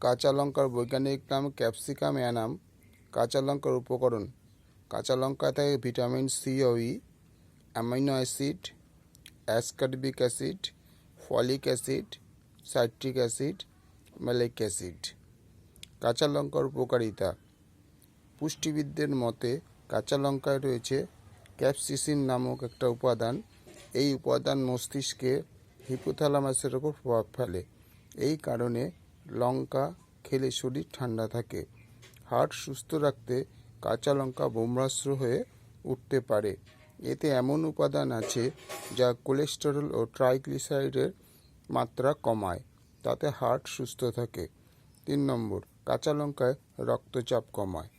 কাঁচা লঙ্কার বৈজ্ঞানিক নাম ক্যাপসিকাম অ্যানাম। কাঁচা লঙ্কার উপকরণ: কাঁচা লঙ্কা থেকে ভিটামিন সি ও E, amino acid, ascorbic acid, folic acid, citric acid, malic acid. কাঁচা লঙ্কার উপকারিতা: পুষ্টিবিদদের মতে কাঁচা লঙ্কায় রয়েছে ক্যাপসিসিন নামক একটা উপাদান। এই উপাদান মস্তিষ্কে হিপোথ্যালামাসের ওপর প্রভাব ফেলে। এই কারণে লঙ্কা খেলে শরীর ঠান্ডা থাকে। হার্ট সুস্থ রাখতে কাঁচা লঙ্কা ব্রহ্মাস্ত্র হয়ে উঠতে পারে। এতে এমন উপাদান আছে যা কোলেস্টেরল ও ট্রাইগ্লিসারাইডের মাত্রা কমায়, তাতে হার্ট সুস্থ থাকে। 3 নম্বর, কাঁচা লঙ্কায় রক্তচাপ কমায়।